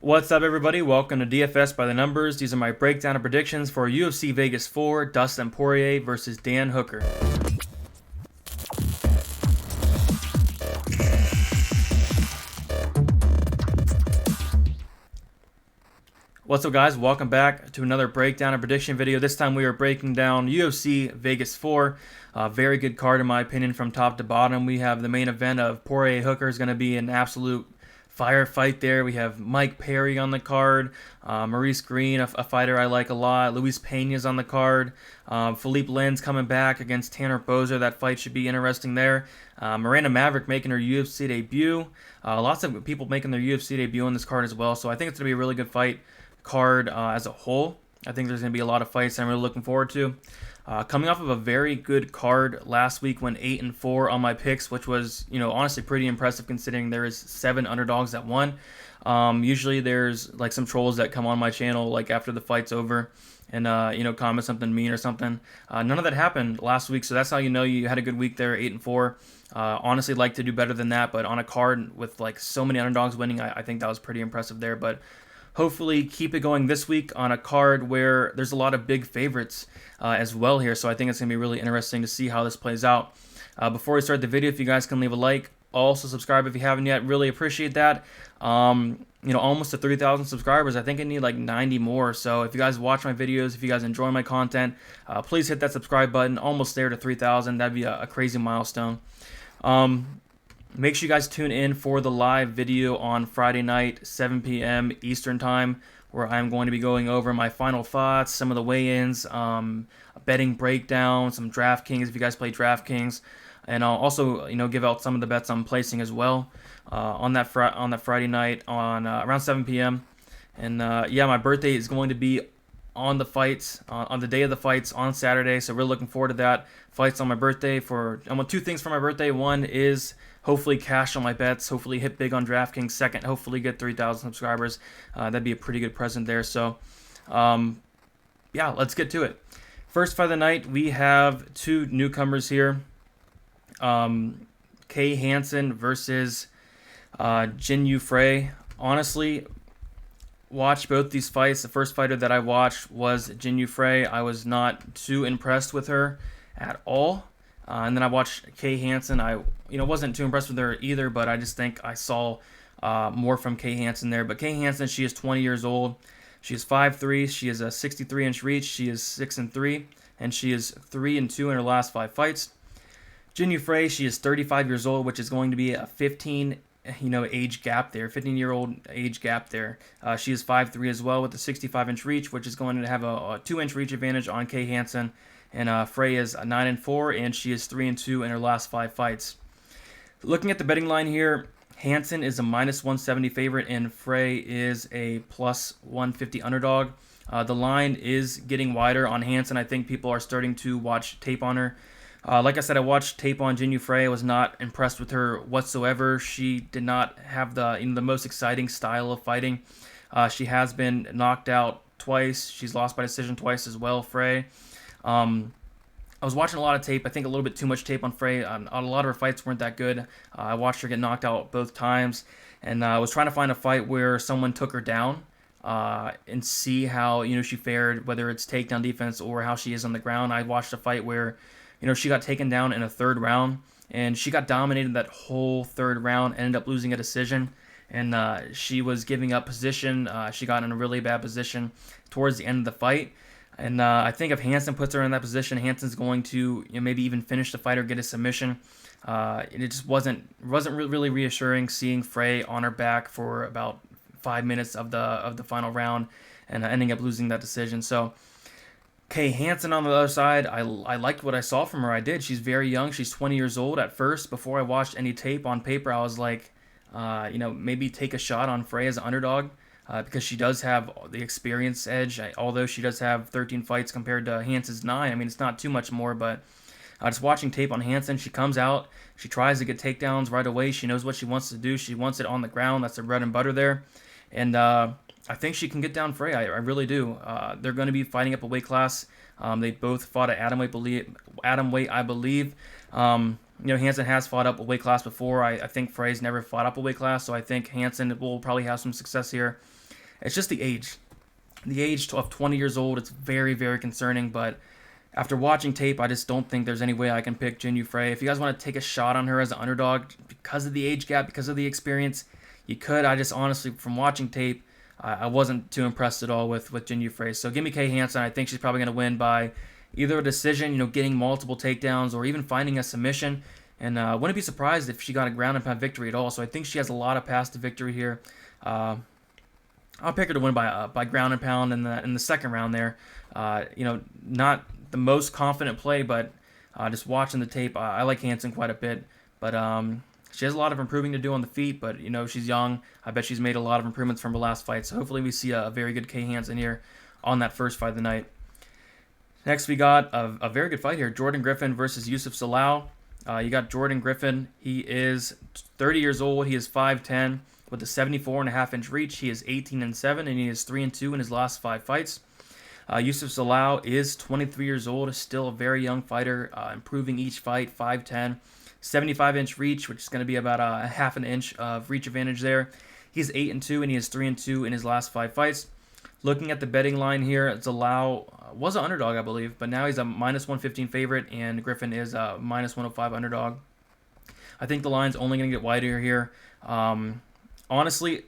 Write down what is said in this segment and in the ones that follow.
What's up, everybody? Welcome to DFS by the Numbers. These are my breakdown and predictions for UFC Vegas 4, Dustin Poirier versus Dan Hooker. What's up, guys? Welcome back to another breakdown and prediction video. This time we are breaking down UFC Vegas 4. Very good card in my opinion from top to bottom. We have the main event of Poirier Hooker is going to be an absolute firefight there. We have Mike Perry on the card, Maurice Greene, a fighter I like a lot. Luis Pena's on the card. Philippe Lin's coming back against Tanner Boser. That fight should be interesting there. Miranda Maverick making her UFC debut. Lots of people making their UFC debut on this card as well. So I think it's going to be a really good fight card as a whole. I think there's going to be a lot of fights I'm really looking forward to. Coming off of a very good card last week, went 8-4 on my picks, which was, honestly pretty impressive considering there is 7 underdogs that won. Usually there's like some trolls that come on my channel like after the fight's over and comment something mean or something. None of that happened last week, so that's how you know you had a good week there, 8-4. Honestly, like to do better than that, but on a card with like so many underdogs winning, I think that was pretty impressive there. But hopefully keep it going this week on a card where there's a lot of big favorites as well here. So I think it's going to be really interesting to see how this plays out. Before we start the video, if you guys can leave a like, also subscribe if you haven't yet. Really appreciate that. Almost to 3,000 subscribers. I think I need like 90 more. So if you guys watch my videos, if you guys enjoy my content, please hit that subscribe button. Almost there to 3,000. That'd be a crazy milestone. Make sure you guys tune in for the live video on Friday night, 7 p.m. Eastern Time, where I'm going to be going over my final thoughts, some of the weigh-ins, a betting breakdown, some DraftKings if you guys play DraftKings, and I'll also give out some of the bets I'm placing as well on that Friday night on around 7 p.m. And my birthday is going to be on the fights, on the day of the fights on Saturday, so we're looking forward to that. Fights on my birthday I want 2 things for my birthday. One is hopefully cash on my bets, hopefully hit big on DraftKings. Second, hopefully get 3,000 subscribers. That'd be a pretty good present there. So, let's get to it. First fight of the night, we have 2 newcomers here. Kay Hansen versus Jin Yu Frey. Honestly, watched both these fights. The first fighter that I watched was Jin Yu Frey. I was not too impressed with her at all. And then I watched Kay Hansen. I wasn't too impressed with her either, but I just think I saw more from Kay Hansen there. But Kay Hansen, she is 20 years old. She is 5'3". She is a 63-inch reach. She is 6-3, and she is 3-2 in her last 5 fights. Jin Yu Frey, she is 35 years old, which is going to be a 15 age gap there, 15-year-old age gap there. She is 5'3" as well with a 65-inch reach, which is going to have a 2-inch reach advantage on Kay Hansen. And Frey is 9-4, and she is 3-2 in her last 5 fights. Looking at the betting line here, Hansen is a -170 favorite, and Frey is a +150 underdog. The line is getting wider on Hansen. I think people are starting to watch tape on her. Like I said, I watched tape on Jin Yu Frey. I was not impressed with her whatsoever. She did not have the most exciting style of fighting. She has been knocked out twice. She's lost by decision twice as well, Frey. I was watching a lot of tape. I think a little bit too much tape on Frey. A lot of her fights weren't that good. I watched her get knocked out both times, and I was trying to find a fight where someone took her down and see how she fared, whether it's takedown defense or how she is on the ground. I watched a fight where she got taken down in a 3rd round, and she got dominated that whole 3rd round, ended up losing a decision, and she was giving up position. She got in a really bad position towards the end of the fight. And I think if Hansen puts her in that position, Hansen's going to maybe even finish the fight or get a submission. It just wasn't really reassuring seeing Frey on her back for about 5 minutes of the final round and ending up losing that decision. So Kay Hansen on the other side, I liked what I saw from her. I did. She's very young. She's 20 years old. At first, before I watched any tape on paper, I was like, maybe take a shot on Frey as an underdog. Because she does have the experience edge, although she does have 13 fights compared to Hansen's 9. I mean, it's not too much more, but just watching tape on Hansen, she comes out, she tries to get takedowns right away. She knows what she wants to do. She wants it on the ground. That's her bread and butter there. And I think she can get down Frey. I really do. They're going to be fighting up a weight class. They both fought at atom weight, I believe. Hansen has fought up a weight class before. I think Frey's never fought up a weight class, so I think Hansen will probably have some success here. It's just the age. The age of 20 years old, it's very, very concerning, but after watching tape, I just don't think there's any way I can pick Jin Yu Frey. If you guys want to take a shot on her as an underdog because of the age gap, because of the experience, you could. I just honestly, from watching tape, I wasn't too impressed at all with Jin Yu Frey. So give me Kay Hansen. I think she's probably going to win by either a decision, getting multiple takedowns, or even finding a submission. And wouldn't be surprised if she got a ground and pound victory at all. So I think she has a lot of paths to victory here. I'll pick her to win by ground and pound in the second round there. Not the most confident play, but just watching the tape, I like Hansen quite a bit. But she has a lot of improving to do on the feet, but she's young. I bet she's made a lot of improvements from her last fight. So hopefully we see a very good Kay Hansen here on that first fight of the night. Next we got a very good fight here: Jordan Griffin versus Yusuf Zalal. You got Jordan Griffin. He is 30 years old. He is 5'10", with a 74.5-inch reach. He is 18-7, and he is 3-2 in his last 5 fights. Yusuf Zalal is 23 years old, still a very young fighter, improving each fight. 5'10", 75-inch reach, which is going to be about a half an inch of reach advantage there. He's 8-2, and he is 3-2 in his last 5 fights. Looking at the betting line here, Zalal was an underdog, I believe, but now he's a -115 favorite, and Griffin is a -105 underdog. I think the line's only going to get wider here. Honestly,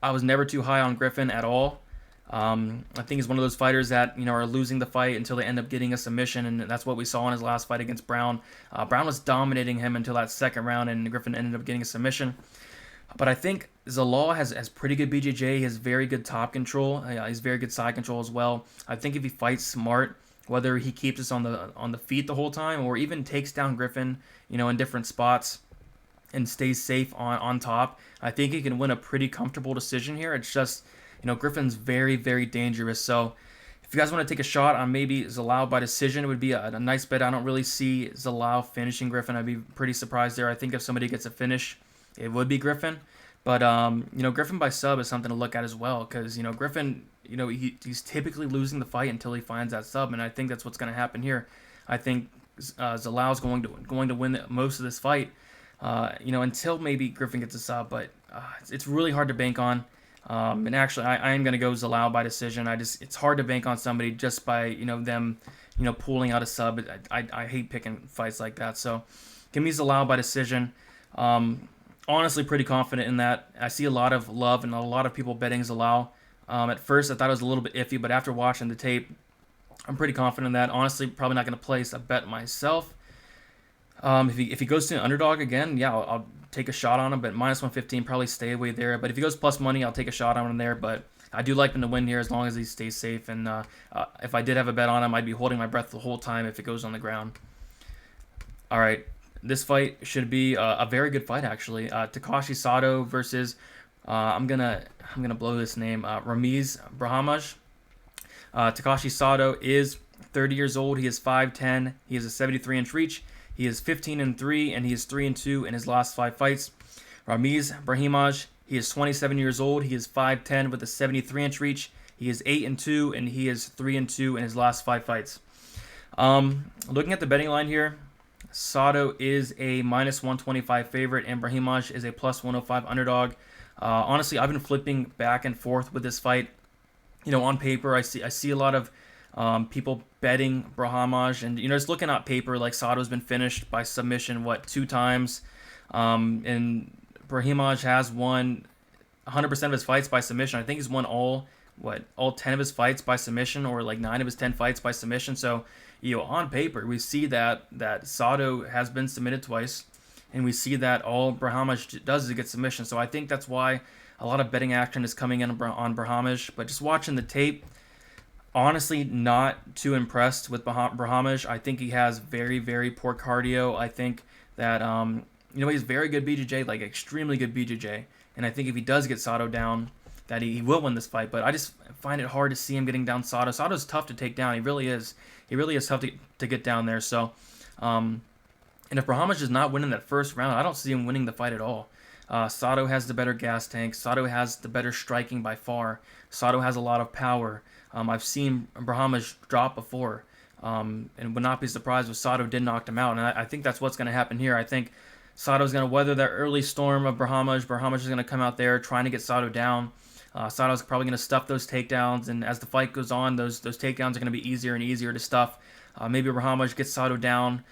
I was never too high on Griffin at all. I think he's one of those fighters that are losing the fight until they end up getting a submission, and that's what we saw in his last fight against Brown. Brown was dominating him until that second round, and Griffin ended up getting a submission. But I think Zalal has pretty good BJJ. He has very good top control. He has very good side control as well. I think if he fights smart, whether he keeps us on the feet the whole time or even takes down Griffin, in different spots and stays safe on top, I think he can win a pretty comfortable decision here. It's just, Griffin's very, very dangerous. So if you guys want to take a shot on maybe Zalal by decision, it would be a nice bet. I don't really see Zalal finishing Griffin. I'd be pretty surprised there. I think if somebody gets a finish, it would be Griffin. But, Griffin by sub is something to look at as well, because, Griffin, he's typically losing the fight until he finds that sub, and I think that's what's going to happen here. I think Zalal's going to win most of this fight, until maybe Griffin gets a sub, but it's really hard to bank on. And actually, I am going to go Zalal by decision. It's hard to bank on somebody just by, them, pulling out a sub. I hate picking fights like that. So give me Zalal by decision. Honestly, pretty confident in that. I see a lot of love and a lot of people betting Zalal. At first, I thought it was a little bit iffy, but after watching the tape, I'm pretty confident in that. Honestly, probably not going to place a bet myself. If he goes to an underdog again, yeah, I'll take a shot on him, but -115, probably stay away there. But if he goes plus money, I'll take a shot on him there. But I do like him to win here as long as he stays safe. And if I did have a bet on him, I'd be holding my breath the whole time if it goes on the ground. All right. This fight should be a very good fight, actually. Takashi Sato versus I'm gonna blow this name. Ramiz Brahimaj. Takashi Sato is 30 years old. He is 5'10". He has a 73-inch reach. He is 15-3, and he is 3-2 in his last 5 fights. Ramiz Brahimaj. He is 27 years old. He is 5'10" with a 73-inch reach. He is 8-2, and he is 3-2 in his last 5 fights. Looking at the betting line here, Sato is a -125 favorite, and Brahimaj is a +105 underdog. Honestly, I've been flipping back and forth with this fight. On paper, I see a lot of people betting Brahimaj, and just looking at paper, like Sato's been finished by submission 2 times, and Brahimaj has won 100% of his fights by submission. I think he's won all 10 of his fights by submission, or like 9 of his 10 fights by submission. So on paper, we see that Sato has been submitted twice, and we see that all Brahimaj does is get submission. So I think that's why a lot of betting action is coming in on Brahimaj. But just watching the tape, honestly, not too impressed with Brahimaj. I think he has very, very poor cardio. I think that he's very good BJJ, like extremely good BJJ. And I think if he does get Sato down, that he will win this fight. But I just find it hard to see him getting down Sato. Sato's tough to take down. He really is. He really is tough to get down there. So, and if Brahimaj is not winning that first round, I don't see him winning the fight at all. Sato has the better gas tank. Sato has the better striking by far. Sato has a lot of power. I've seen Brahimaj drop before, and would not be surprised if Sato did knock him out. And I think that's what's going to happen here. I think Sato's going to weather that early storm of Brahimaj. Brahimaj is going to come out there trying to get Sato down. Sato's probably going to stuff those takedowns, and as the fight goes on, those takedowns are going to be easier and easier to stuff. Maybe Brahimaj gets Sato down.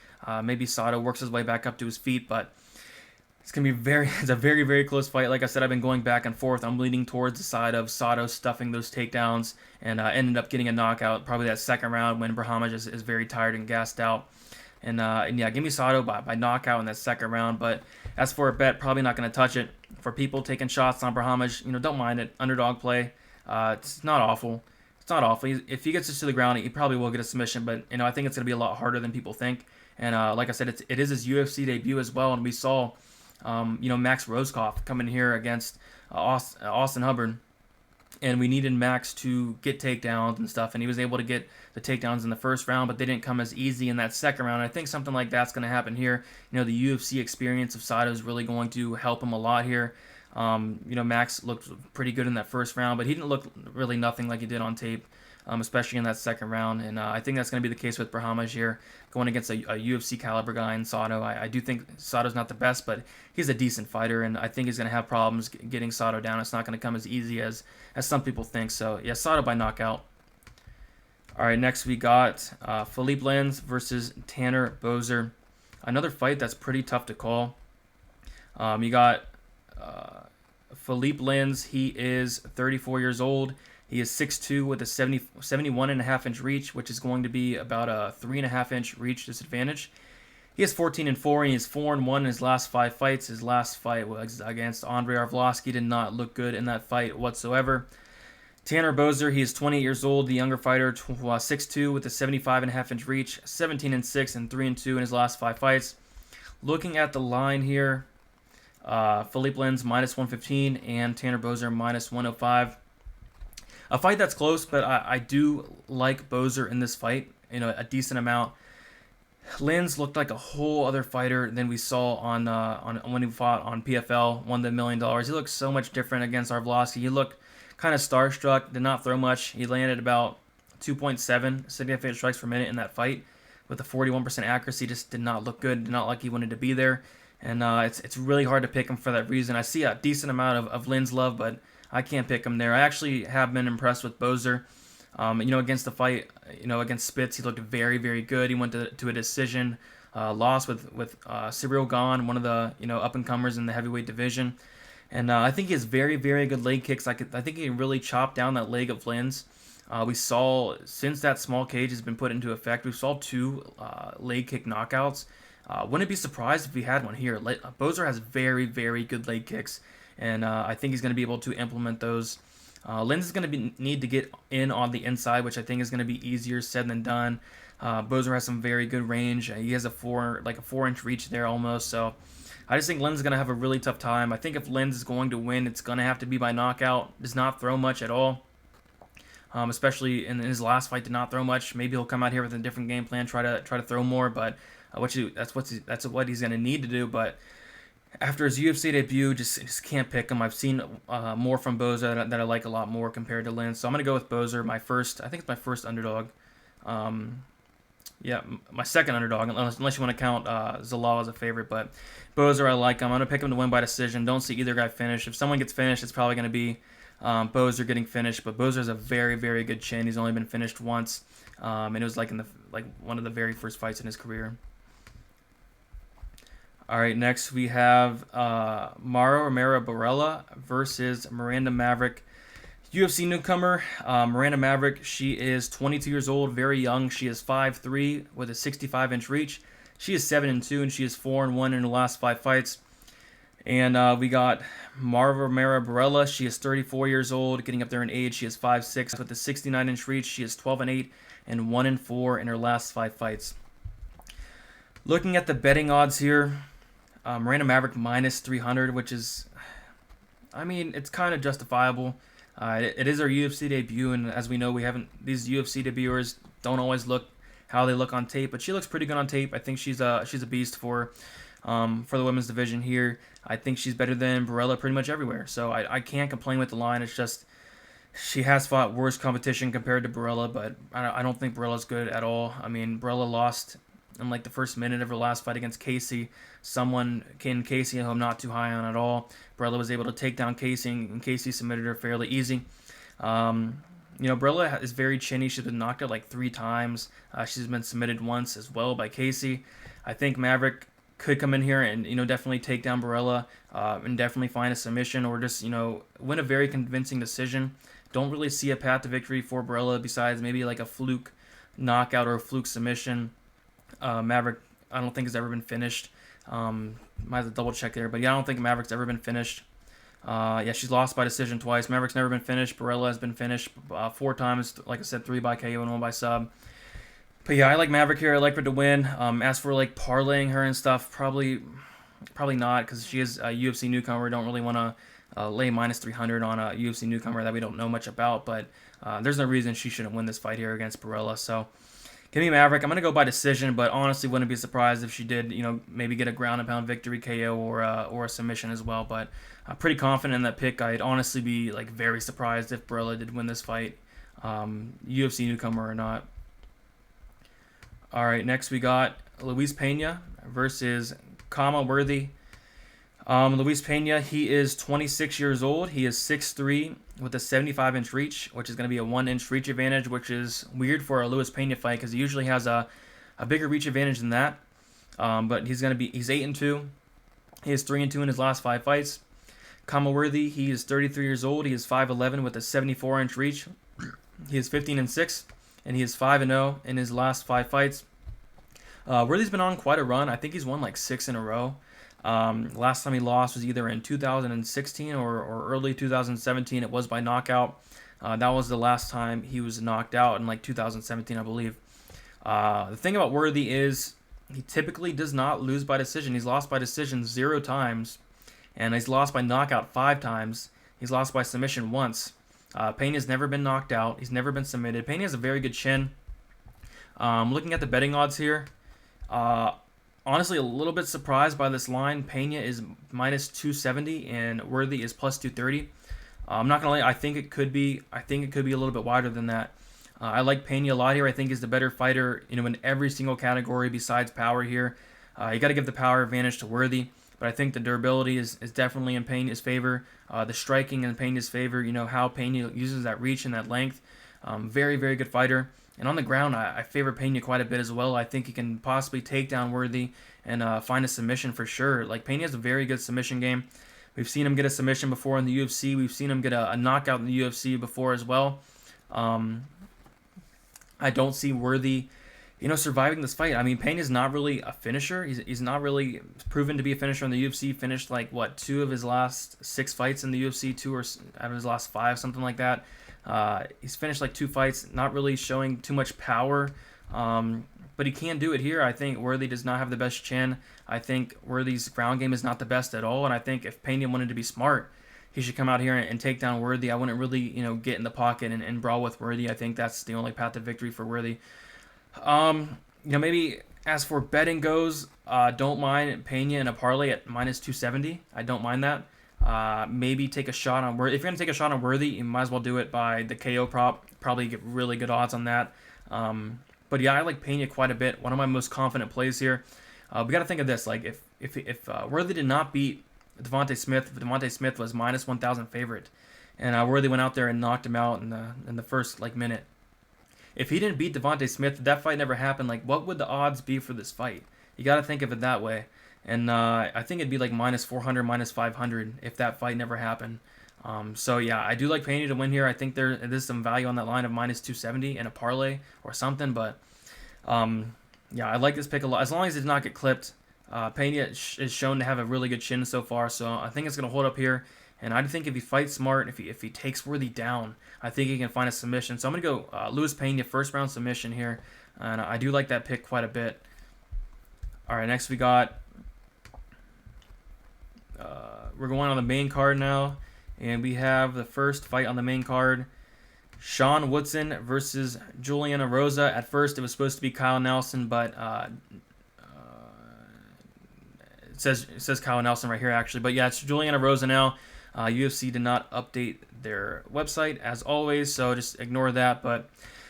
Maybe Sato works his way back up to his feet, but it's going to be it's a very, very close fight. Like I said, I've been going back and forth. I'm leaning towards the side of Sato stuffing those takedowns and ended up getting a knockout probably that second round when Brahimaj is very tired and gassed out. And yeah, give me Sato by knockout in that second round. But as for a bet, probably not going to touch it. For people taking shots on Brahimaj, don't mind it. Underdog play. It's not awful. It's not awful. If he gets this to the ground, he probably will get a submission. But I think it's going to be a lot harder than people think. And like I said, it is his UFC debut as well. And we saw, Max Rosekoff come in here against Austin Hubbard. And we needed Max to get takedowns and stuff, and he was able to get the takedowns in the first round, but they didn't come as easy in that second round. I think something like that's going to happen here. The UFC experience of Sato is really going to help him a lot here. Max looked pretty good in that first round, but he didn't look really nothing like he did on tape, especially in that second round. And I think that's going to be the case with Brahimaj here, going against a UFC caliber guy in Sato. I do think Sato's not the best, but he's a decent fighter, and I think he's going to have problems getting Sato down. It's not going to come as easy as some people think. So, yeah, Sato by knockout. All right, next we got Philippe Lins versus Tanner Boser. Another fight that's pretty tough to call. You got Philippe Lins. He is 34 years old. He is 6'2" with a 71.5-inch reach, which is going to be about a 3.5-inch reach disadvantage. He is 14-4, and he is 4-1 in his last 5 fights. His last fight was against Andrei Arlovski. Did not look good in that fight whatsoever. Tanner Boser, he is 28 years old, the younger fighter, 6'2", with a 75.5-inch reach, 17-6 and 3-2 in his last 5 fights. Looking at the line here, Philippe Lins -115 and Tanner Boser -105. A fight that's close, but I do like Boser in this fight, a decent amount. Lins looked like a whole other fighter than we saw on when he fought on PFL, won the $1 million. He looked so much different against Arlovski. He looked kind of starstruck, did not throw much. He landed about 2.7 significant strikes per minute in that fight with a 41% accuracy. Just did not look good, did not like he wanted to be there. And it's really hard to pick him for that reason. I see a decent amount of Lins love, but I can't pick him there. I actually have been impressed with Boser. Against the fight, against Spitz, he looked very, very good. He went to a decision, loss with Cyril Gane, one of the up-and-comers in the heavyweight division. And I think he has very, very good leg kicks. I think he can really chop down that leg of Lins. We saw, since that small cage has been put into effect, we saw 2 leg kick knockouts. Wouldn't be surprised if we had one here. Boser has very, very good leg kicks, and I think he's going to be able to implement those. Lins is going to need to get in on the inside, which I think is going to be easier said than done. Boser has some very good range. He has a 4-inch reach there almost. So I just think Lins is going to have a really tough time. I think if Lins is going to win, it's going to have to be by knockout. Does not throw much at all. Especially in his last fight, did not throw much. Maybe he'll come out here with a different game plan, try to throw more, but that's what he's going to need to do. But after his UFC debut, just can't pick him. I've seen more from Boser that I like a lot more compared to Lins. So I'm going to go with Boser, I think it's my first underdog. My second underdog, unless you want to count Zalal as a favorite. But Boser, I like him. I'm going to pick him to win by decision. Don't see either guy finish. If someone gets finished, it's probably going to be Boser getting finished. But Boser has a very, very good chin. He's only been finished once, and it was in one of the very first fights in his career. All right, next we have Mara Romero Barella versus Miranda Maverick. UFC newcomer, Miranda Maverick, she is 22 years old, very young. She is 5'3", with a 65-inch reach. She is 7-2, and she is 4-1 in her last 5 fights. And we got Mara Romero Barella. She is 34 years old, getting up there in age. She is 5'6", with a 69-inch reach. She is 12-8 and 1-4 in her last 5 fights. Looking at the betting odds here, Miranda Maverick -300, which is, it's kind of justifiable. It is her UFC debut, and as we know, these UFC debuters don't always look how they look on tape, but she looks pretty good on tape. I think she's a beast for the women's division here. I think she's better than Barella pretty much everywhere, so I can't complain with the line. It's just she has fought worse competition compared to Barella, but I don't think Barella's good at all. Barella lost in like the first minute of her last fight against Casey. Someone in Casey who I'm not too high on at all. Barella was able to take down Casey, and Casey submitted her fairly easy. Barella is very chinny. She's been knocked out like 3 times. She's been submitted once as well by Casey. I think Maverick could come in here and definitely take down Barella and definitely find a submission or just win a very convincing decision. Don't really see a path to victory for Barella besides maybe like a fluke knockout or a fluke submission. Maverick, I don't think has ever been finished. Might have to double check there, but yeah, I don't think Maverick's ever been finished. She's lost by decision twice. Maverick's never been finished. Barella has been finished 4 times. Like I said, 3 by KO and 1 by sub. But yeah, I like Maverick here. I like her to win. As for like parlaying her and stuff, probably not, because she is a UFC newcomer. Don't really want to lay minus 300 on a UFC newcomer that we don't know much about. But there's no reason she shouldn't win this fight here against Barella. So give me Maverick. I'm gonna go by decision, but honestly, wouldn't be surprised if she did, maybe get a ground and pound victory KO or a submission as well. But I'm pretty confident in that pick. I'd honestly be like very surprised if Barella did win this fight, UFC newcomer or not. All right, next we got Luis Pena versus Kama Worthy. Luis Pena, he is 26 years old. He is 6'3", with a 75-inch reach, which is going to be a 1-inch reach advantage, which is weird for a Luis Pena fight because he usually has a bigger reach advantage than that. But he's 8-2. He is 3-2 in his last 5 fights. Kama Worthy, he is 33 years old. He is 5'11" with a 74-inch reach. He is 15-6. And he is 5-0 in his last 5 fights. Worthy's been on quite a run. I think he's won like 6 in a row. Last time he lost was either in 2016 or early 2017. It was by knockout. That was the last time he was knocked out in like 2017, I believe. The thing about Worthy is he typically does not lose by decision. He's lost by decision 0 times, and he's lost by knockout 5 times. He's lost by submission once. Pena's never been knocked out. He's never been submitted. Pena has a very good chin. Looking at the betting odds here, honestly, a little bit surprised by this line. Pena is minus 270 and Worthy is plus 230. I'm not gonna lie. I think it could be a little bit wider than that. I like Pena a lot here. I think he's the better fighter, in every single category besides power here. You got to give the power advantage to Worthy. But I think the durability is definitely in Pena's favor. The striking in Pena's favor. How Pena uses that reach and that length. Very, very good fighter. And on the ground, I favor Pena quite a bit as well. I think he can possibly take down Worthy and find a submission for sure. Like, Pena has a very good submission game. We've seen him get a submission before in the UFC. We've seen him get a knockout in the UFC before as well. I don't see Worthy surviving this fight. I mean, Pena's not really a finisher. He's not really proven to be a finisher in the UFC. Finished 2 of his last 6 fights in the UFC, 2 or out of his last 5, something like that. He's finished 2 fights, not really showing too much power. But he can do it here. I think Worthy does not have the best chin. I think Worthy's ground game is not the best at all. And I think if Pena wanted to be smart, he should come out here and take down Worthy. I wouldn't really, get in the pocket and brawl with Worthy. I think that's the only path to victory for Worthy. Maybe as for betting goes, don't mind Pena in a parlay at minus 270. I don't mind that. Maybe take a shot on Worthy. If you're going to take a shot on Worthy, you might as well do it by the KO prop. Probably get really good odds on that. But yeah, I like Pena quite a bit. One of my most confident plays here. We got to think of this. If Worthy did not beat Devontae Smith was minus 1,000 favorite, and Worthy went out there and knocked him out in the first minute. If he didn't beat Devontae Smith, if that fight never happened, what would the odds be for this fight? You got to think of it that way. And I think it'd be minus 400, minus 500 if that fight never happened. So yeah, I do like Pena to win here. I think there is some value on that line of minus 270 in a parlay or something. But yeah, I like this pick a lot. As long as it does not get clipped. Pena is shown to have a really good chin so far. So I think it's going to hold up here. And I think if he fights smart, if he takes Worthy down, I think he can find a submission. So I'm going to go Luis Pena, first round submission here. And I do like that pick quite a bit. All right, next we got... we're going on the main card now. And we have the first fight on the main card. Sean Woodson versus Juliana Rosa. At first, it was supposed to be Kyle Nelson, but... It says Kyle Nelson right here, actually. But yeah, it's Juliana Rosa now. UFC did not update their website, as always, so just ignore that. But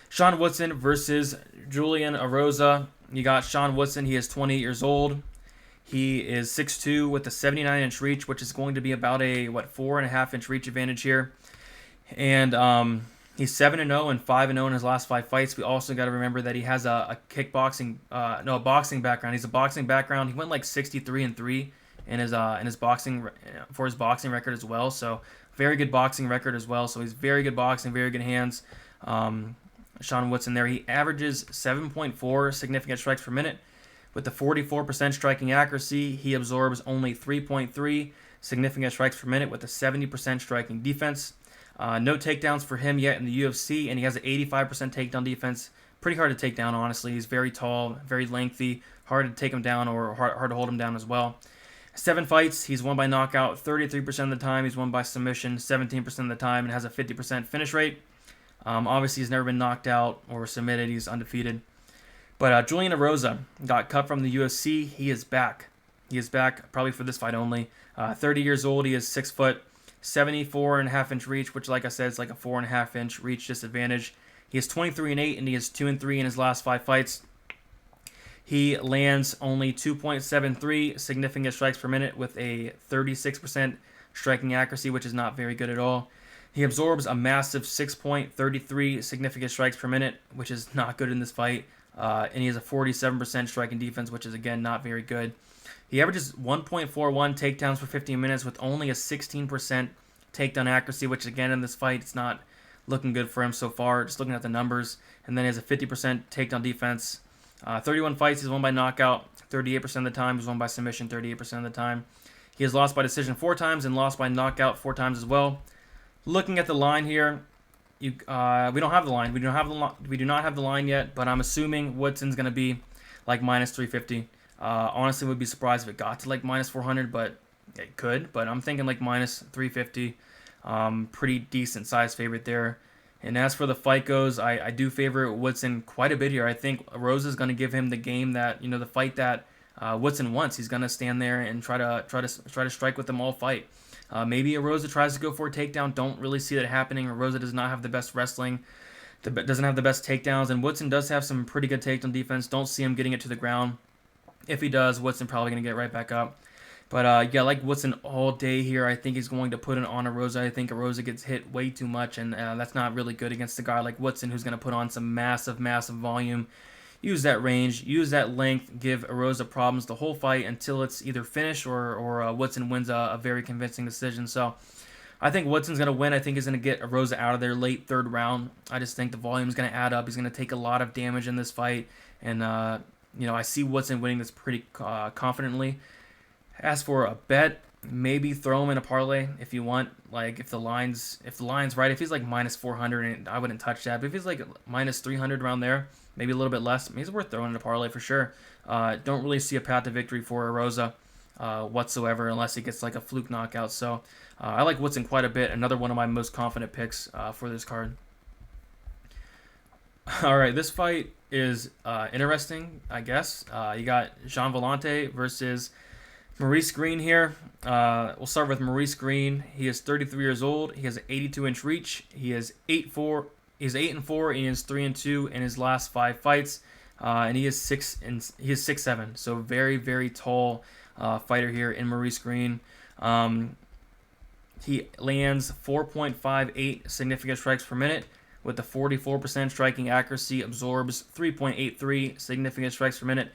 Sean Woodson versus Julian Rosa. you got Sean Woodson. He is 28 years old. He is 6'2" with a 79-inch reach, which is going to be about a 4.5-inch reach advantage here. And he's 7-0 and 5-0 in his last 5 fights. We also got to remember that he has a boxing background. He's a boxing background. He went like 63-3 in his boxing for his boxing record as well. So very good boxing record as well. So he's very good boxing, very good hands. Sean Woodson there. He averages 7.4 significant strikes per minute. With a 44% striking accuracy, he absorbs only 3.3 significant strikes per minute with a 70% striking defense. No takedowns for him yet in the UFC, and he has an 85% takedown defense. Pretty hard to take down, honestly. He's very tall, very lengthy, hard to take him down or hard to hold him down as well. 7 fights, he's won by knockout 33% of the time. He's won by submission 17% of the time and has a 50% finish rate. Obviously, he's never been knocked out or submitted. He's undefeated. But Julian Erosa got cut from the UFC. He is back. He is back probably for this fight only. 30 years old. He is 6 foot, 74.5-inch reach, which, like I said, is like a 4.5-inch reach disadvantage. He is 23-8, and he is 2-3 in his last 5 fights. He lands only 2.73 significant strikes per minute with a 36% striking accuracy, which is not very good at all. He absorbs a massive 6.33 significant strikes per minute, which is not good in this fight. And he has a 47% striking defense, which is, again, not very good. He averages 1.41 takedowns per 15 minutes with only a 16% takedown accuracy, which, again, in this fight, it's not looking good for him so far, just looking at the numbers. And then he has a 50% takedown defense. 31 fights, he's won by knockout 38% of the time. He's won by submission 38% of the time. He has lost by decision 4 times and lost by knockout 4 times as well. Looking at the line here, we don't have the line. We do not have the line yet, but I'm assuming Woodson's going to be like minus 350. Honestly, would be surprised if it got to like minus 400, but it could. But I'm thinking like minus 350. Pretty decent size favorite there. And as for the fight goes, I do favor Woodson quite a bit here. I think Rose is going to give him the game that, the fight that Woodson wants. He's going to stand there and try to strike with them all fight. Maybe Erosa tries to go for a takedown. Don't really see that happening. Erosa does not have the best wrestling, doesn't have the best takedowns, and Woodson does have some pretty good takedown defense. Don't see him getting it to the ground. If he does, Woodson probably going to get right back up. But yeah, I like Woodson all day here. I think he's going to put it on Erosa. I think Erosa gets hit way too much, and that's not really good against a guy like Woodson who's going to put on some massive, massive volume. Use that range, use that length, give Erosa problems the whole fight until it's either finished or Woodson wins a very convincing decision. So I think Woodson's going to win. I think he's going to get Erosa out of there late 3rd round. I just think the volume's going to add up. He's going to take a lot of damage in this fight. And, I see Woodson winning this pretty confidently. As for a bet, maybe throw him in a parlay if you want. Like if the line's right, if he's like minus 400, I wouldn't touch that. But if he's like minus 300 around there, maybe a little bit less, he's worth throwing in a parlay for sure. Don't really see a path to victory for Erosa whatsoever unless he gets like a fluke knockout. So I like Woodson quite a bit. Another one of my most confident picks for this card. All right, this fight is interesting, I guess. You got Jean Vellante versus Maurice Greene here. We'll start with Maurice Greene. He is 33 years old. He has an 82-inch reach. He is 8-4. He's 8-4 and he is 3-2 in his last 5 fights. And he is 6'7". So very, very tall fighter here in Maurice Greene. He lands 4.58 significant strikes per minute with a 44% striking accuracy, absorbs 3.83 significant strikes per minute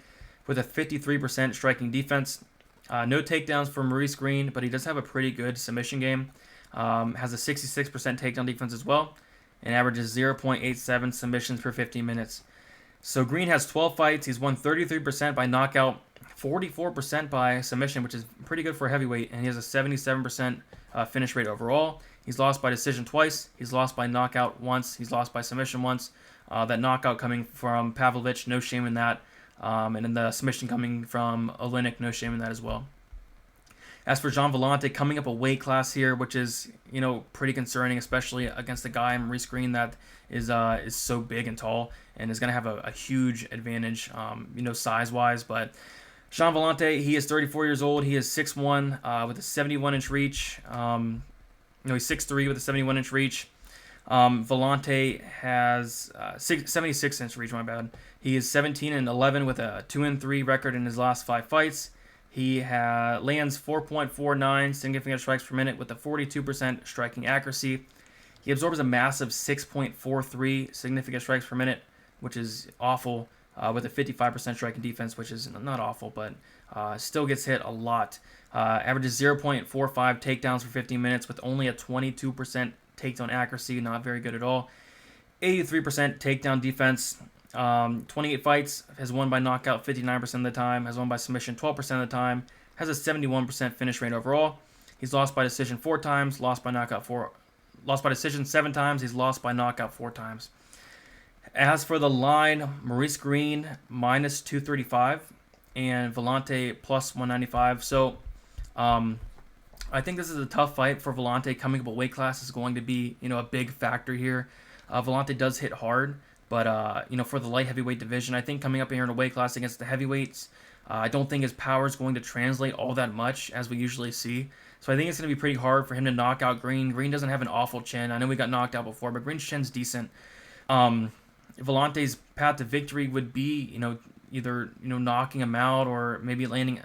with a 53% striking defense. No takedowns for Maurice Greene, but he does have a pretty good submission game. Has a 66% takedown defense as well, and averages 0.87 submissions per 15 minutes. So Greene has 12 fights. He's won 33% by knockout, 44% by submission, which is pretty good for a heavyweight, and he has a 77% finish rate overall. He's lost by decision twice. He's lost by knockout once. He's lost by submission once. That knockout coming from Pavlovich, no shame in that. And then the submission coming from Olenek, no shame in that as well. As for Jean Vellante, coming up a weight class here, which is, pretty concerning, especially against a guy, Maurice Greene, that is so big and tall and is going to have a huge advantage, size-wise. But Jean Vellante, he is 34 years old. He is 6'1", with a 71-inch reach. He's 6'3", with a 71-inch reach. Vellante has 76-inch reach, my bad. He is 17-11 with a 2-3 record in his last 5 fights. He lands 4.49 significant strikes per minute with a 42% striking accuracy. He absorbs a massive 6.43 significant strikes per minute, which is awful, with a 55% striking defense, which is not awful, but still gets hit a lot. Averages 0.45 takedowns for 15 minutes with only a 22% takedown accuracy, not very good at all. 83% takedown defense. 28 fights, has won by knockout 59% of the time, has won by submission 12% of the time, has a 71% finish rate overall. He's lost by decision 4 times, lost by decision 7 times, he's lost by knockout 4 times. As for the line, Maurice Greene minus 235 and Vellante plus 195. So I think this is a tough fight for Vellante. Coming up a weight class is going to be, a big factor here. Vellante does hit hard, but for the light heavyweight division, I think coming up here in a weight class against the heavyweights, I don't think his power is going to translate all that much as we usually see. So I think it's going to be pretty hard for him to knock out Greene. Greene doesn't have an awful chin. I know we got knocked out before, but Greene's chin's decent. Vellante's path to victory would be, either knocking him out or maybe landing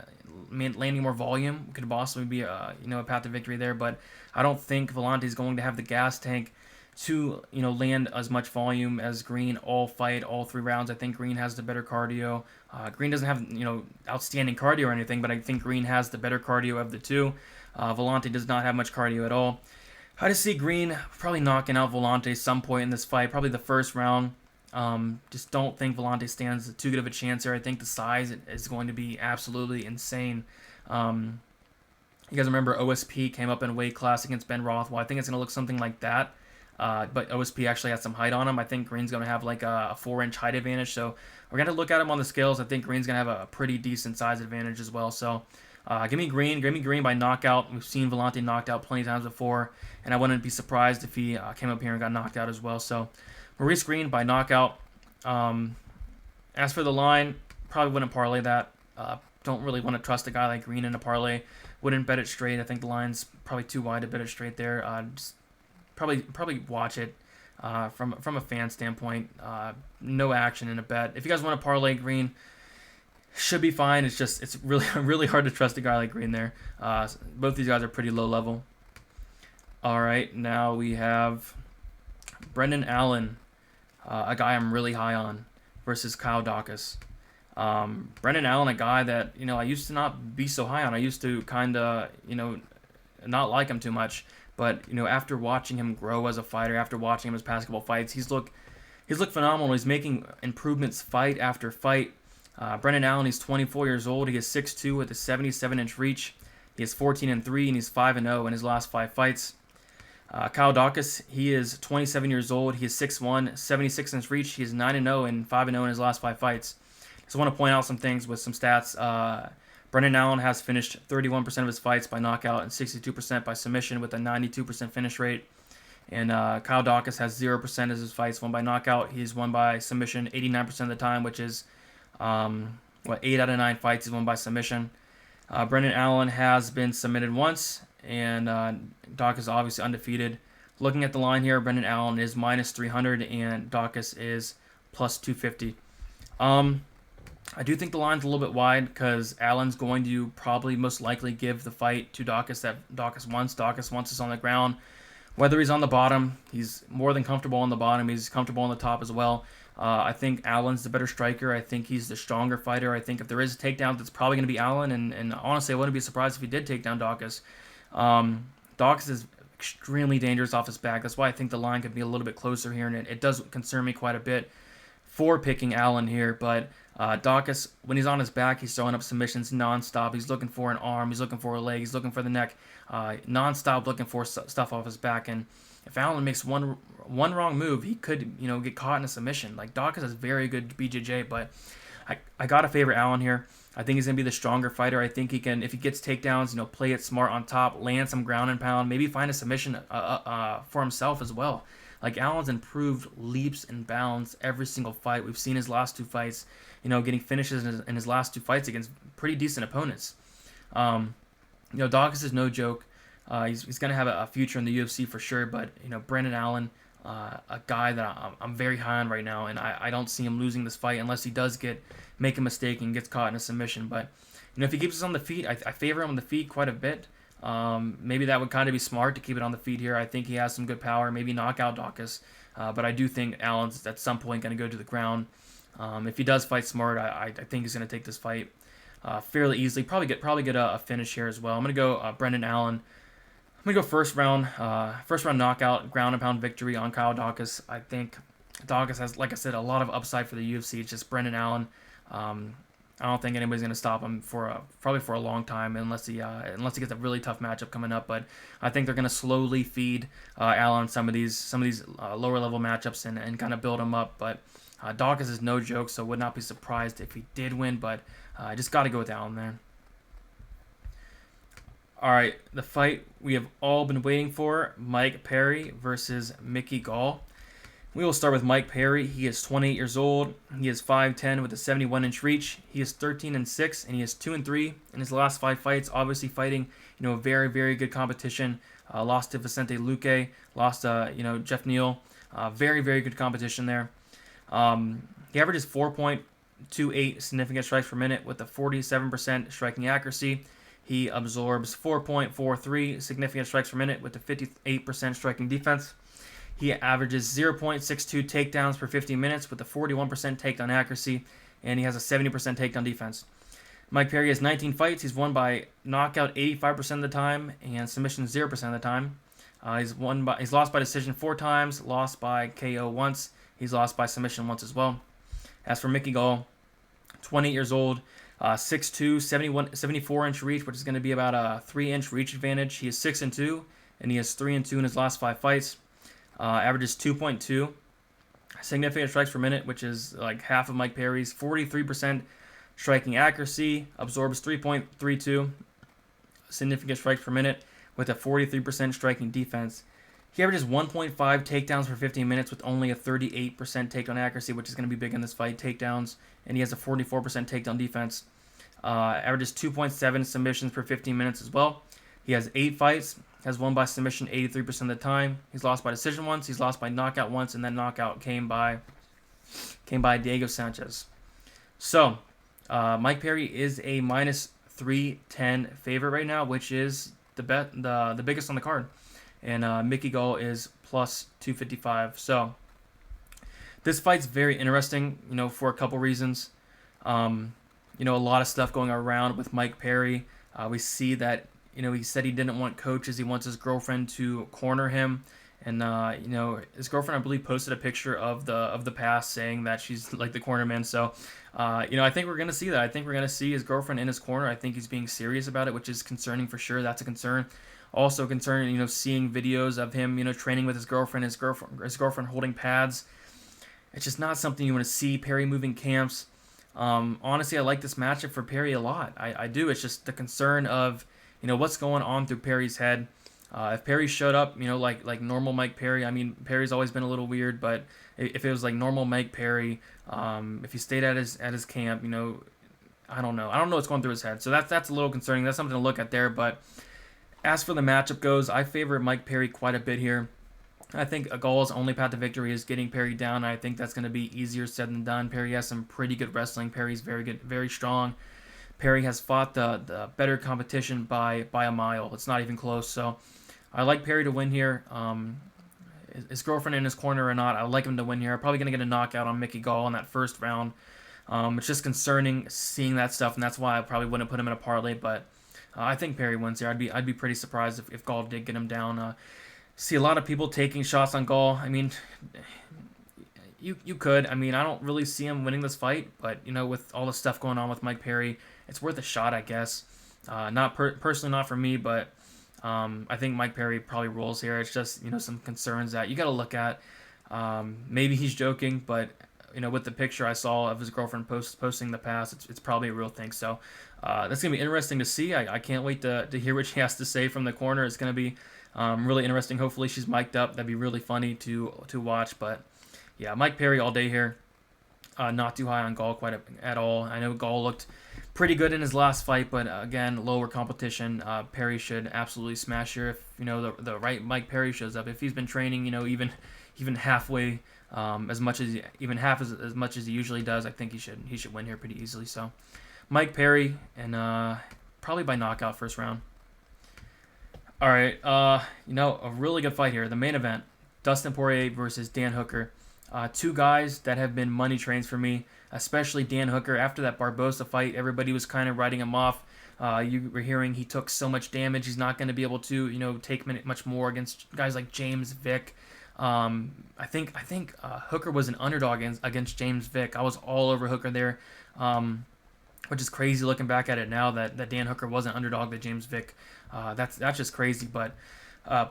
more volume. Could possibly be a path to victory there, but I don't think Vellante is going to have the gas tank to land as much volume as Greene all 3 rounds. I think Greene has the better cardio. Greene doesn't have outstanding cardio or anything, but I think Greene has the better cardio of the two. Vellante does not have much cardio at all. I just see Greene probably knocking out Vellante some point in this fight, probably the first round. Just don't think Vellante stands too good of a chance here. I think the size is going to be absolutely insane. You guys remember OSP came up in weight class against Ben Rothwell. I think it's going to look something like that. But OSP actually has some height on him. I think Greene's going to have like a 4-inch height advantage. So we're going to look at him on the scales. I think Greene's going to have a pretty decent size advantage as well. So give me Greene by knockout. We've seen Vellante knocked out plenty of times before, and I wouldn't be surprised if he came up here and got knocked out as well. So Maurice Greene by knockout. As for the line, probably wouldn't parlay that. Don't really want to trust a guy like Greene in a parlay. Wouldn't bet it straight. I think the line's probably too wide to bet it straight there. Just probably watch it from a fan standpoint. No action in a bet. If you guys want to parlay Greene, should be fine. It's really really hard to trust a guy like Greene there. Both these guys are pretty low level. All right, now we have Brendan Allen, a guy I'm really high on, versus Kyle Daukaus. Brendan Allen, a guy that I used to not be so high on. I used to kind of not like him too much. But after watching him grow as a fighter, after watching him his past couple fights, he's looked phenomenal. He's making improvements fight after fight. Brendan Allen, he's 24 years old. He is 6'2" with a 77-inch reach. He is 14-3 and he's 5-0 in his last 5 fights. Kyle Daukaus, he is 27 years old. He is 6'1", 76-inch reach. He is 9-0 and 5-0 in his last 5 fights. So I want to point out some things with some stats. Brendan Allen has finished 31% of his fights by knockout and 62% by submission with a 92% finish rate. And Kyle Daukaus has 0% of his fights won by knockout. He's won by submission 89% of the time, which is 8 out of 9 fights he's won by submission. Brendan Allen has been submitted once, and Daukaus obviously undefeated. Looking at the line here, Brendan Allen is minus 300 and Daukaus is plus 250. I do think the line's a little bit wide because Allen's going to probably most likely give the fight to Daukaus that Daukaus wants. Daukaus wants us on the ground. Whether he's on the bottom, he's more than comfortable on the bottom. He's comfortable on the top as well. I think Allen's the better striker. I think he's the stronger fighter. I think if there is a takedown, it's probably going to be Allen. And honestly, I wouldn't be surprised if he did take down Daukaus. Daukaus is extremely dangerous off his back. That's why I think the line could be a little bit closer here. And it does concern me quite a bit for picking Allen here. But Daukaus, when he's on his back, he's throwing up submissions nonstop. He's looking for an arm. He's looking for a leg. He's looking for the neck. Nonstop looking for stuff off his back. And if Allen makes one wrong move, he could get caught in a submission. Like Daukaus has very good BJJ, but I gotta favor Allen here. I think he's gonna be the stronger fighter. I think he can, if he gets takedowns, play it smart on top, land some ground and pound, maybe find a submission for himself as well. Like Allen's improved leaps and bounds every single fight. We've seen his last 2 fights, getting finishes in his last 2 fights against pretty decent opponents. Daukaus is no joke. He's going to have a future in the UFC for sure, but Brendan Allen, a guy that I'm very high on right now, and I don't see him losing this fight unless he does make a mistake and gets caught in a submission. But if he keeps us on the feet, I favor him on the feet quite a bit. Maybe that would kind of be smart to keep it on the feet here. I think he has some good power, maybe knock out Daukaus. But I do think Allen's at some point going to go to the ground. If he does fight smart, I think he's going to take this fight fairly easily. Probably get a finish here as well. I'm going to go Brendan Allen. I'm going to go first round knockout, ground and pound victory on Kyle Daukaus. I think Daukaus has, like I said, a lot of upside for the UFC. It's just Brendan Allen. I don't think anybody's going to stop him probably for a long time unless he gets a really tough matchup coming up. But I think they're going to slowly feed Allen some of these lower level matchups and kind of build him up. But Daukaus is no joke, so would not be surprised if he did win. But I just got to go with Allen there. All right, the fight we have all been waiting for: Mike Perry versus Mickey Gall. We will start with Mike Perry. He is 28 years old. He is 5'10" with a 71-inch reach. He is 13-6, and he is 2-3 in his last 5 fights. Obviously fighting, very, very good competition. Lost to Vicente Luque. Lost to, Jeff Neal. Very, very good competition there. He averages 4.28 significant strikes per minute with a 47% striking accuracy. He absorbs 4.43 significant strikes per minute with a 58% striking defense. He averages 0.62 takedowns per 50 minutes with a 41% takedown accuracy, and he has a 70% takedown defense. Mike Perry has 19 fights. He's won by knockout 85% of the time and submission 0% of the time. He's lost by decision 4 times, lost by KO once. He's lost by submission once as well. As for Mickey Gall, 28 years old, 6'2", 74-inch reach, which is going to be about a 3-inch reach advantage. He is 6-2, and he has 3-2 in his last 5 fights. Averages 2.2 significant strikes per minute, which is like half of Mike Perry's. 43% striking accuracy, absorbs 3.32 significant strikes per minute with a 43% striking defense. He averages 1.5 takedowns per 15 minutes with only a 38% takedown accuracy, which is going to be big in this fight, takedowns, and he has a 44% takedown defense. Averages 2.7 submissions per 15 minutes as well. He has 8 fights, has won by submission 83% of the time. He's lost by decision once, he's lost by knockout once, and then knockout came by Diego Sanchez. So, Mike Perry is a minus 310 favorite right now, which is the biggest on the card. And Mickey Gall is plus 255. So, this fight's very interesting, for a couple reasons. A lot of stuff going around with Mike Perry. We see that, he said he didn't want coaches. He wants his girlfriend to corner him. And, his girlfriend, I believe, posted a picture of the past saying that she's like the cornerman. So, I think we're going to see that. I think we're going to see his girlfriend in his corner. I think he's being serious about it, which is concerning for sure. That's a concern. Also concerning, seeing videos of him, training with his girlfriend holding pads. It's just not something you want to see. Perry moving camps. Honestly, I like this matchup for Perry a lot. I do. It's just the concern of, what's going on through Perry's head. If Perry showed up, like normal Mike Perry, I mean, Perry's always been a little weird, but if it was like normal Mike Perry, if he stayed at his camp, I don't know. I don't know what's going through his head. So that's a little concerning. That's something to look at there. But as for the matchup goes, I favor Mike Perry quite a bit here. I think Gall's only path to victory is getting Perry down. I think that's going to be easier said than done. Perry has some pretty good wrestling. Perry's very good, very strong. Perry has fought the better competition by a mile. It's not even close. So I like Perry to win here. His girlfriend in his corner or not, I like him to win here. I'm probably going to get a knockout on Mickey Gall in that first round. It's just concerning seeing that stuff, and that's why I probably wouldn't put him in a parlay. But I think Perry wins here. I'd be pretty surprised if Gall did get him down. See a lot of people taking shots on Gall. I mean, you could. I mean, I don't really see him winning this fight, but with all the stuff going on with Mike Perry, it's worth a shot, I guess. Personally, not for me, but I think Mike Perry probably rolls here. It's just some concerns that you got to look at. Maybe he's joking, but with the picture I saw of his girlfriend posting the pass, it's probably a real thing. So that's gonna be interesting to see. I can't wait to hear what she has to say from the corner. It's gonna be really interesting. Hopefully she's mic'd up. That'd be really funny to watch. But yeah, Mike Perry all day here. Not too high on Gall at all. I know Gall looked pretty good in his last fight, but again, lower competition. Perry should absolutely smash here if the right Mike Perry shows up. If he's been training, even halfway as much as even half as much as he usually does, I think he should win here pretty easily. So Mike Perry, and probably by knockout first round. All right, a really good fight here. The main event, Dustin Poirier versus Dan Hooker. Two guys that have been money trains for me, especially Dan Hooker. After that Barbosa fight, everybody was kind of writing him off. You were hearing he took so much damage, he's not going to be able to, take much more against guys like James Vick. I think Hooker was an underdog against James Vick. I was all over Hooker there, which is crazy looking back at it now that Dan Hooker was an underdog to James Vick. That's just crazy. But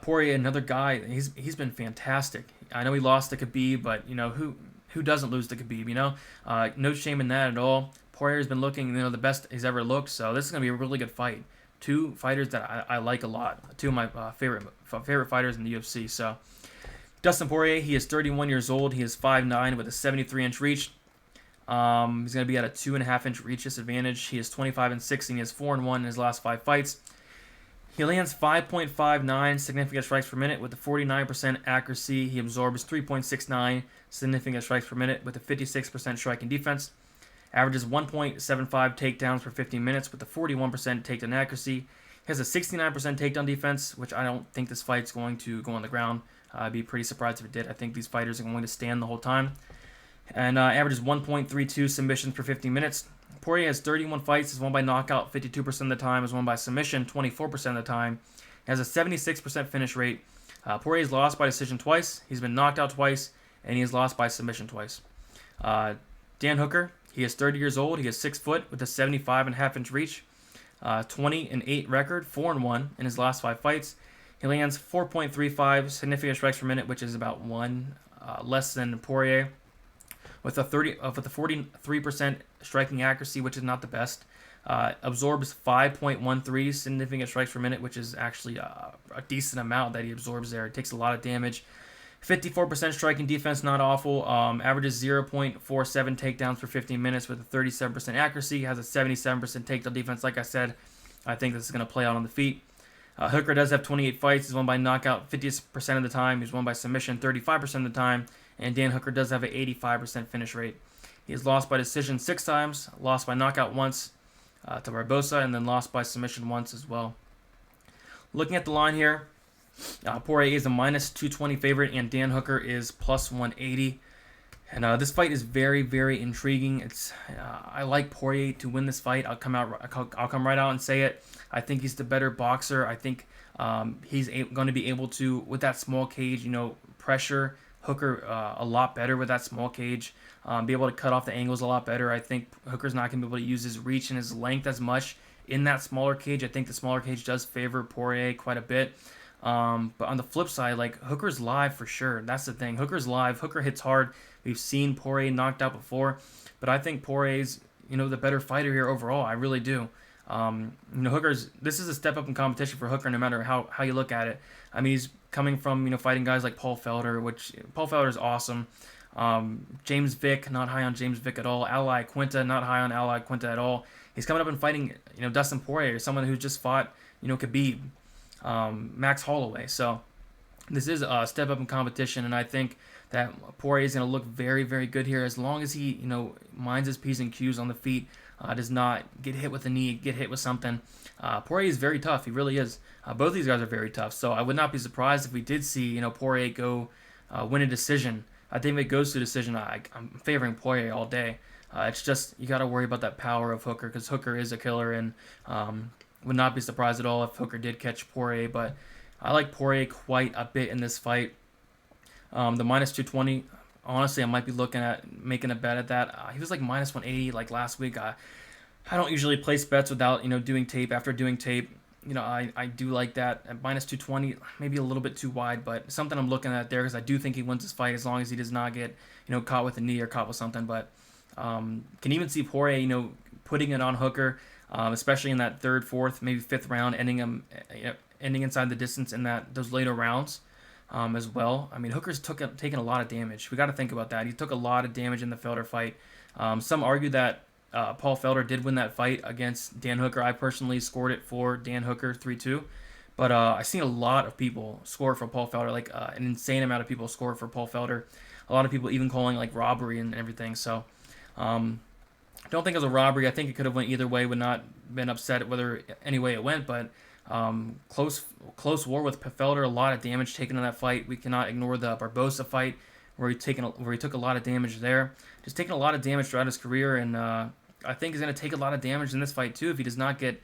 Poirier, another guy, he's been fantastic. I know he lost to Khabib, but who doesn't lose to Khabib? No shame in that at all. Poirier's been looking the best he's ever looked, so this is gonna be a really good fight. Two fighters that I like a lot. Two of my favorite fighters in the UFC. So Dustin Poirier, he is 31 years old. He is 5'9" with a 73-inch reach. He's going to be at a 2.5-inch reach disadvantage. He is 25-6, and he is 4-1 in his last 5 fights. He lands 5.59 significant strikes per minute with a 49% accuracy. He absorbs 3.69 significant strikes per minute with a 56% striking defense. Averages 1.75 takedowns per 15 minutes with a 41% takedown accuracy. He has a 69% takedown defense, which I don't think this fight's going to go on the ground. I'd be pretty surprised if it did. I think these fighters are going to stand the whole time. And averages 1.32 submissions per 15 minutes. Poirier has 31 fights, has won by knockout 52% of the time, has won by submission 24% of the time. He has a 76% finish rate. Poirier's lost by decision twice, he's been knocked out twice, and he has lost by submission twice. Dan Hooker, he is 30 years old, he is 6 foot with a 75.5-inch reach, 20-8 record, 4-1 in his last 5 fights. He lands 4.35 significant strikes per minute, which is about one less than Poirier, with a 43% striking accuracy, which is not the best. Absorbs 5.13 significant strikes per minute, which is actually a decent amount that he absorbs there. It takes a lot of damage. 54% striking defense, not awful. Averages 0.47 takedowns per 15 minutes with a 37% accuracy. Has a 77% takedown defense. Like I said, I think this is going to play out on the feet. Hooker does have 28 fights. He's won by knockout 50% of the time. He's won by submission 35% of the time. And Dan Hooker does have an 85% finish rate. He has lost by decision 6 times, lost by knockout once to Barbosa, and then lost by submission once as well. Looking at the line here, Poirier is a minus 220 favorite, and Dan Hooker is plus 180. And this fight is very, very intriguing. I like Poirier to win this fight. I'll come right out and say it. I think he's the better boxer. I think he's going to be able to, with that small cage, pressure Hooker a lot better with that small cage. Be able to cut off the angles a lot better. I think Hooker's not going to be able to use his reach and his length as much in that smaller cage. I think the smaller cage does favor Poirier quite a bit. But on the flip side, Hooker's live for sure. That's the thing. Hooker's live. Hooker hits hard. We've seen Poirier knocked out before, but I think Poirier's the better fighter here overall. I really do. This is a step up in competition for Hooker, no matter how you look at it. I mean, he's coming from fighting guys like Paul Felder, which Paul Felder is awesome. James Vick, not high on James Vick at all. Ally Quinta, not high on Ally Quinta at all. He's coming up and fighting Dustin Poirier, someone who just fought Khabib, Max Holloway. So this is a step up in competition, and I think that Poirier is going to look very, very good here as long as he minds his P's and Q's on the feet. Does not get hit with a knee, get hit with something. Poirier is very tough. He really is. Both these guys are very tough. So I would not be surprised if we did see Poirier go win a decision. I think if it goes to a decision, I'm favoring Poirier all day. It's just you got to worry about that power of Hooker, because Hooker is a killer, and would not be surprised at all if Hooker did catch Poirier. But I like Poirier quite a bit in this fight. The minus 220. Honestly, I might be looking at making a bet at that. He was like minus 180 last week. I don't usually place bets without doing tape. After doing tape, I do like that. At minus 220, maybe a little bit too wide, but something I'm looking at there, because I do think he wins this fight as long as he does not get caught with a knee or caught with something. But can even see Poirier putting it on Hooker, especially in that third, fourth, maybe fifth round, ending inside the distance in those later rounds. As well. I mean, Hooker's taken a lot of damage. We got to think about that. He took a lot of damage in the Felder fight. Some argue that Paul Felder did win that fight against Dan Hooker. I personally scored it for Dan Hooker 3-2. But I've seen a lot of people score for Paul Felder, like an insane amount of people score for Paul Felder. A lot of people even calling like robbery and everything. So don't think it was a robbery. I think it could have went either way. Would not been upset whether any way it went, but close war with Felder. A lot of damage taken in that fight. We cannot ignore the Barbosa fight where he took a lot of damage there. Just taking a lot of damage throughout his career, and I think he's going to take a lot of damage in this fight too if he does not get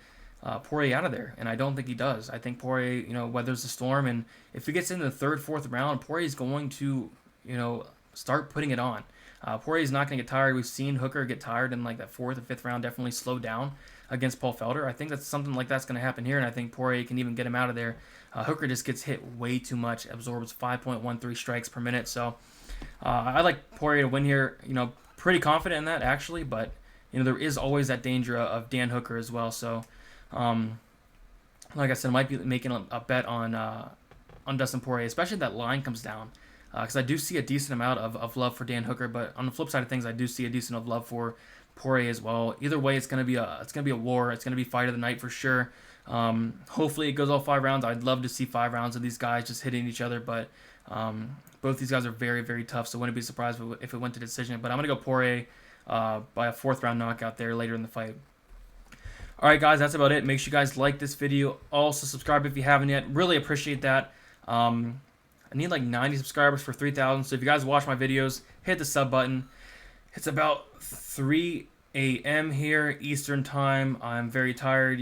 Poirier out of there, and I don't think he does. I think Poirier, weathers the storm, and if he gets into the third, fourth round, Poirier is going to, start putting it on. Poirier is not going to get tired. We've seen Hooker get tired in like that fourth or fifth round, definitely slow down against Paul Felder. I think that's something like that's going to happen here, and I think Poirier can even get him out of there. Hooker just gets hit way too much, absorbs 5.13 strikes per minute, so I like Poirier to win here. Pretty confident in that actually, but there is always that danger of Dan Hooker as well. So, like I said, I might be making a bet on Dustin Poirier, especially if that line comes down. Because I do see a decent amount of love for Dan Hooker, but on the flip side of things, I do see a decent of love for Poirier as well. Either way, it's gonna be a war. It's gonna be fight of the night for sure. Hopefully, it goes all 5 rounds. I'd love to see 5 rounds of these guys just hitting each other, but both these guys are very, very tough. So I wouldn't be surprised if it went to decision. But I'm gonna go Poirier by a 4th round knockout there later in the fight. All right, guys, that's about it. Make sure you guys like this video. Also, subscribe if you haven't yet. Really appreciate that. I need like 90 subscribers for 3,000. So if you guys watch my videos, hit the sub button. It's about 3 a.m. here Eastern time. I'm very tired.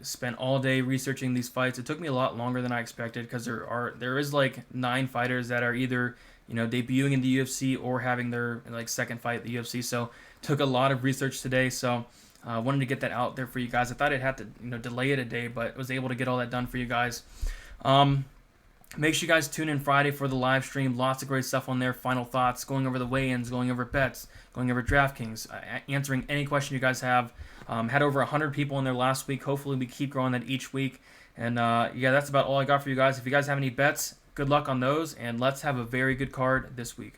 Spent all day researching these fights. It took me a lot longer than I expected because there is like 9 fighters that are either debuting in the UFC or having their like second fight at the UFC. So took a lot of research today. So I wanted to get that out there for you guys. I thought I'd have to delay it a day, but was able to get all that done for you guys. Make sure you guys tune in Friday for the live stream. Lots of great stuff on there. Final thoughts, going over the weigh-ins, going over bets, going over DraftKings, answering any question you guys have. Had over 100 people in there last week. Hopefully we keep growing that each week. And yeah, that's about all I got for you guys. If you guys have any bets, good luck on those. And let's have a very good card this week.